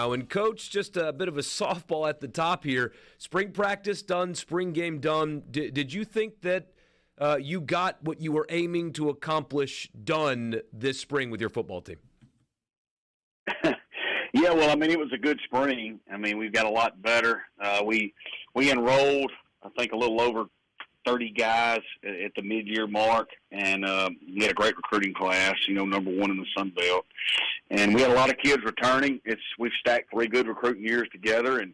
And Coach, just a bit of a softball at the top here. Spring practice done, spring game done. Did you think that you got what you were aiming to accomplish done this spring with your football team? Yeah, well, I mean, it was a good spring. I mean, we've got a lot better. We enrolled, I think, a little over 30 guys at the mid-year mark, and we had a great recruiting class, number one in the Sun Belt. And we had a lot of kids returning. We've stacked 3 good recruiting years together and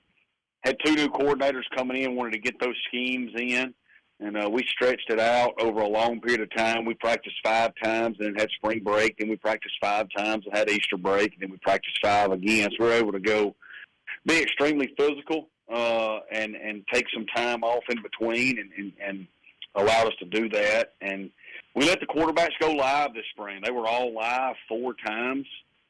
had 2 new coordinators coming in, wanted to get those schemes in. And we stretched it out over a long period of time. We practiced 5 times, then had spring break. Then we practiced 5 times and had Easter break. And then we practiced 5 again. So we were able to go be extremely physical and take some time off in between and allowed us to do that. And we let the quarterbacks go live this spring. They were all live 4 times,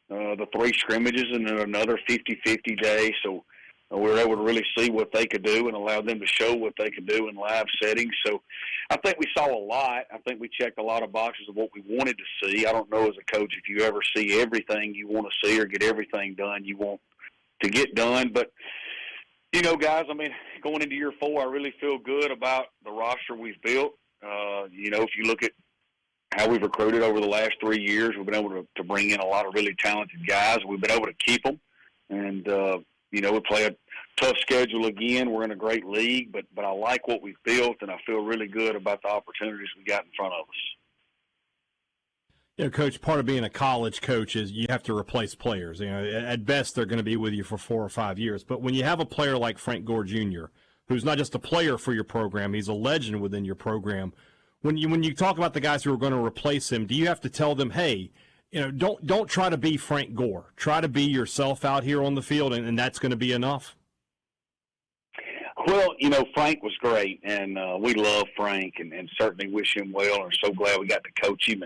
the 3 scrimmages, and then another 50-50 day. So we were able to really see what they could do and allow them to show what they could do in live settings. So I think we saw a lot. I think we checked a lot of boxes of what we wanted to see. I don't know as a coach if you ever see everything you want to see or get everything done you want to get done. But, guys, I mean, going into year 4, I really feel good about the roster we've built. If you look at how we've recruited over the last 3 years, we've been able to bring in a lot of really talented guys. We've been able to keep them. And, we play a tough schedule again. We're in a great league, but I like what we've built, and I feel really good about the opportunities we got in front of us. Coach, part of being a college coach is you have to replace players. At best, they're going to be with you for 4 or 5 years. But when you have a player like Frank Gore Jr., who's not just a player for your program, he's a legend within your program. When you talk about the guys who are going to replace him, do you have to tell them, hey, don't try to be Frank Gore. Try to be yourself out here on the field, and that's going to be enough? Well, Frank was great, and we love Frank and certainly wish him well, and are so glad we got to coach him.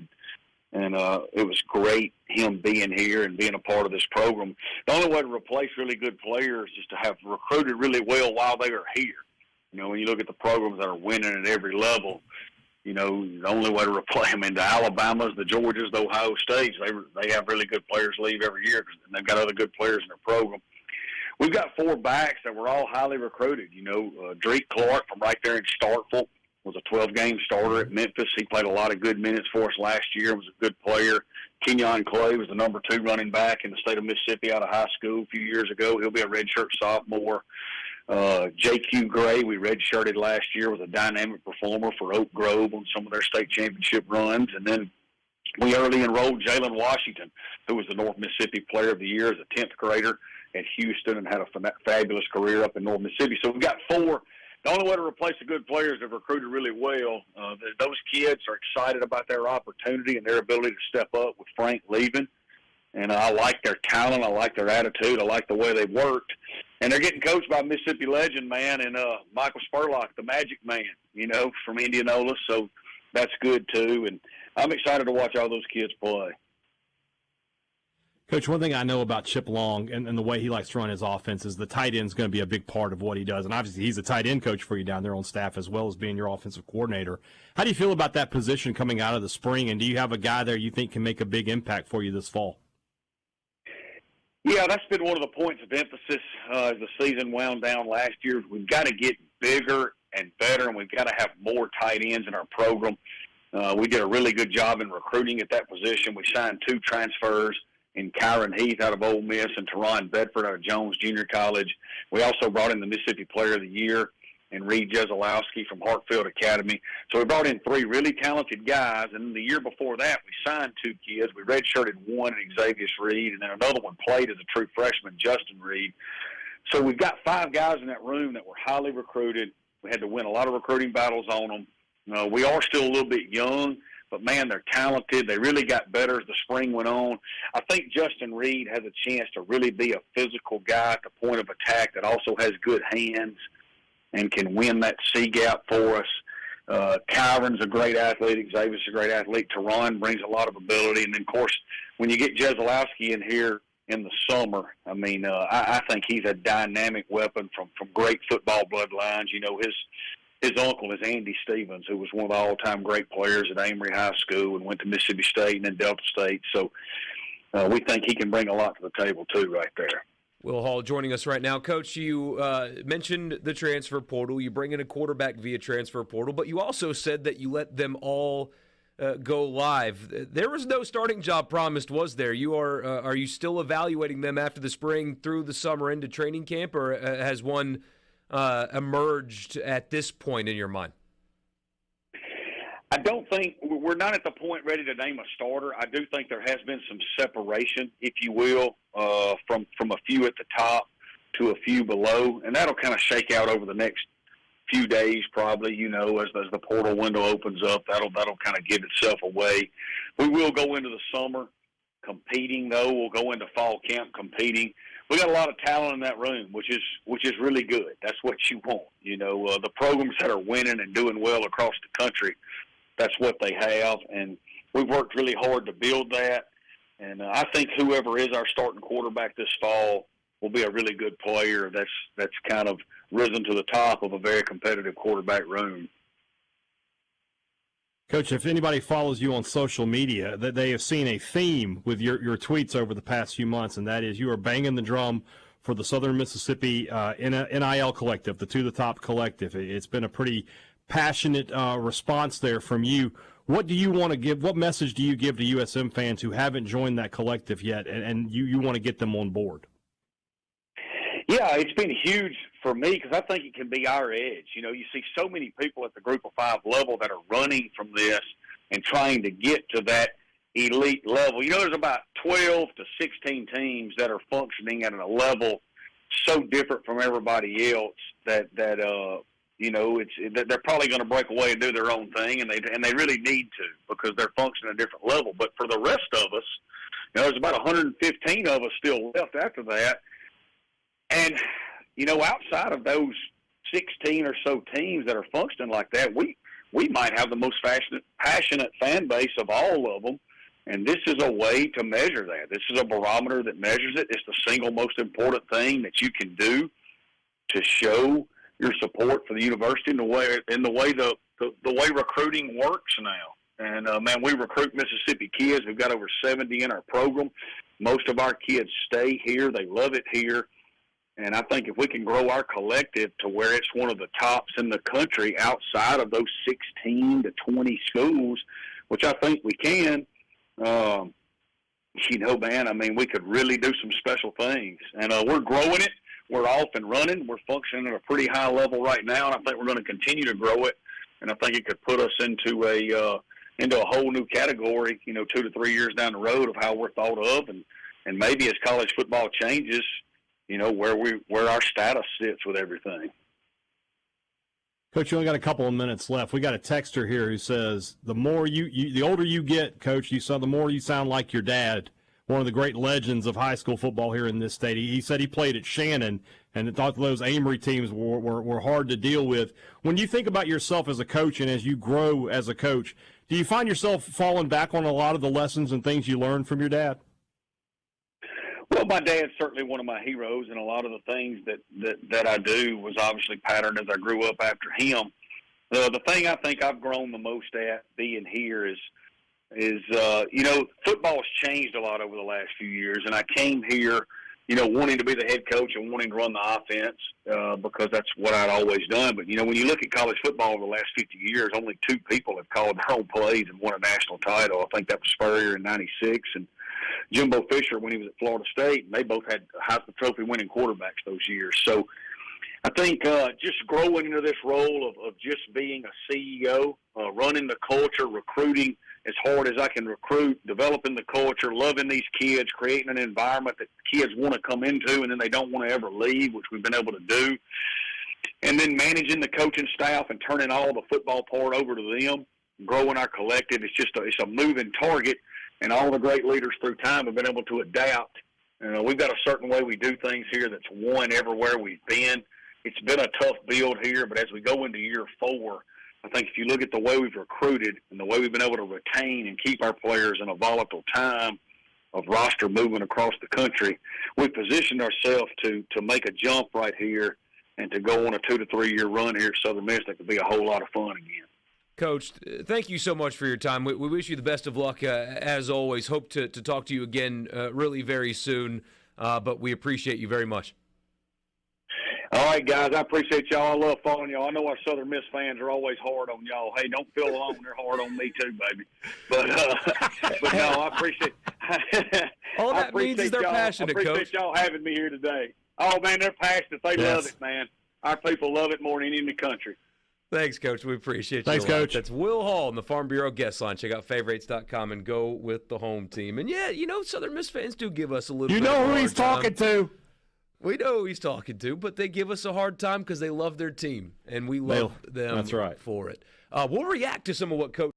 And it was great him being here and being a part of this program. The only way to replace really good players is to have recruited really well while they are here. When you look at the programs that are winning at every level, the only way to replace them, the Alabamas, the Georgias, the Ohio States, they have really good players leave every year because they've got other good players in their program. We've got 4 backs that were all highly recruited. Drake Clark from right there in Starkville was a 12-game starter at Memphis. He played a lot of good minutes for us last year, was a good player. Kenyon Clay was the number 2 running back in the state of Mississippi out of high school a few years ago. He'll be a redshirt sophomore. J.Q. Gray, we redshirted last year, was a dynamic performer for Oak Grove on some of their state championship runs. And then we early enrolled Jalen Washington, who was the North Mississippi Player of the Year as a 10th grader at Houston and had a fabulous career up in North Mississippi. So we've got 4. The only way to replace the good players that have recruited really well, those kids are excited about their opportunity and their ability to step up with Frank leaving. And I like their talent. I like their attitude. I like the way they worked. And they're getting coached by Mississippi legend, man, and Michael Spurlock, the Magic Man, from Indianola. So that's good, too. And I'm excited to watch all those kids play. Coach, one thing I know about Chip Long and the way he likes to run his offense is the tight end is going to be a big part of what he does. And obviously he's a tight end coach for you down there on staff as well as being your offensive coordinator. How do you feel about that position coming out of the spring? And do you have a guy there you think can make a big impact for you this fall? Yeah, that's been one of the points of emphasis as the season wound down last year. We've got to get bigger and better, and we've got to have more tight ends in our program. We did a really good job in recruiting at that position. We signed 2 transfers in Kyron Heath out of Ole Miss and Teron Bedford out of Jones Junior College. We also brought in the Mississippi Player of the Year and Reed Jeselowski from Hartfield Academy. So we brought in 3 really talented guys, and the year before that we signed 2 kids. We redshirted one in Xavier Reed, and then another one played as a true freshman, Justin Reed. So we've got 5 guys in that room that were highly recruited. We had to win a lot of recruiting battles on them. We are still a little bit young, but, man, they're talented. They really got better as the spring went on. I think Justin Reed has a chance to really be a physical guy at the point of attack that also has good hands and can win that C-gap for us. Kyron's a great athlete. Xavier's a great athlete. Teron brings a lot of ability. And, then, of course, when you get Jeselowski in here in the summer, I mean, I think he's a dynamic weapon from great football bloodlines. His uncle is Andy Stevens, who was one of the all-time great players at Amory High School and went to Mississippi State and then Delta State. So we think he can bring a lot to the table, too, right there. Will Hall joining us right now. Coach, you mentioned the transfer portal. You bring in a quarterback via transfer portal, but you also said that you let them all go live. There was no starting job promised, was there? Are you still evaluating them after the spring, through the summer, into training camp, or has one emerged at this point in your mind? I don't think we're not at the point ready to name a starter. I do think there has been some separation, if you will, from a few at the top to a few below, and that'll kind of shake out over the next few days, probably. As the portal window opens up, that'll kind of give itself away. We will go into the summer competing, though. We'll go into fall camp competing. We got a lot of talent in that room, which is really good. That's what you want. The programs that are winning and doing well across the country, that's what they have, and we've worked really hard to build that. And I think whoever is our starting quarterback this fall will be a really good player. That's kind of risen to the top of a very competitive quarterback room. Coach, if anybody follows you on social media, that they have seen a theme with your tweets over the past few months, and that is you are banging the drum for the Southern Mississippi NIL collective, the To the Top collective. It's been a pretty passionate response there from you. What do you want to give? What message do you give to USM fans who haven't joined that collective yet, and you want to get them on board? Yeah, it's been huge for me because I think it can be our edge. You see so many people at the Group of 5 level that are running from this and trying to get to that elite level. There's about 12 to 16 teams that are functioning at a level so different from everybody else that they're probably going to break away and do their own thing, and they really need to because they're functioning at a different level. But for the rest of us, there's about 115 of us still left after that. And, outside of those 16 or so teams that are functioning like that, we might have the most passionate fan base of all of them. And this is a way to measure that. This is a barometer that measures it. It's the single most important thing that you can do to show your support for the university in the way the way recruiting works now. And we recruit Mississippi kids. We've got over 70 in our program. Most of our kids stay here. They love it here. And I think if we can grow our collective to where it's one of the tops in the country outside of those 16 to 20 schools, which I think we can, we could really do some special things. And we're growing it. We're off and running. We're functioning at a pretty high level right now, and I think we're going to continue to grow it. And I think it could put us into a whole new category, 2 to 3 years down the road of how we're thought of, and maybe as college football changes, where our status sits with everything. Coach, you only got a couple of minutes left. We got a texter here who says the older you get, Coach, the more you sound like your dad, one of the great legends of high school football here in this state. He said he played at Shannon and thought those Amory teams were hard to deal with. When you think about yourself as a coach and as you grow as a coach, do you find yourself falling back on a lot of the lessons and things you learned from your dad? Well, my dad's certainly one of my heroes, and a lot of the things that I do was obviously patterned as I grew up after him. The thing I think I've grown the most at being here is football has changed a lot over the last few years, and I came here, wanting to be the head coach and wanting to run the offense because that's what I'd always done. But, when you look at college football over the last 50 years, only 2 people have called their own plays and won a national title. I think that was Spurrier in '96 and Jimbo Fisher when he was at Florida State, and they both had Heisman Trophy winning quarterbacks those years. So I think just growing into this role of just being a CEO, running the culture, recruiting as hard as I can recruit, developing the culture, loving these kids, creating an environment that kids want to come into and then they don't want to ever leave, which we've been able to do, and then managing the coaching staff and turning all the football part over to them, growing our collective. It's a moving target. And all the great leaders through time have been able to adapt. We've got a certain way we do things here that's won everywhere we've been. It's been a tough build here, but as we go into year 4, I think if you look at the way we've recruited and the way we've been able to retain and keep our players in a volatile time of roster movement across the country, we've positioned ourselves to make a jump right here and to go on a 2 to 3 year run here at Southern Miss that could be a whole lot of fun again. Coach, thank you so much for your time. We wish you the best of luck as always. Hope to talk to you again really very soon. but we appreciate you very much. All right, guys, I appreciate y'all. I love following y'all. I know our Southern Miss fans are always hard on y'all. Hey, don't feel alone. They're hard on me too, baby. But no, I appreciate All that means is they're passionate, Coach. I Coach. appreciate y'all having me here today. Oh, man, they're passionate. They love it, man. Our people love it more than any in the country. Thanks, Coach. We appreciate you. Thanks, Coach. That's Will Hall in the Farm Bureau guest line. Check out favorites.com and go with the home team. And, yeah, Southern Miss fans do give us a little bit of a hard time. You know who he's talking to. We know who he's talking to, but they give us a hard time because they love their team, and we love them That's right. for it. We'll react to some of what Coach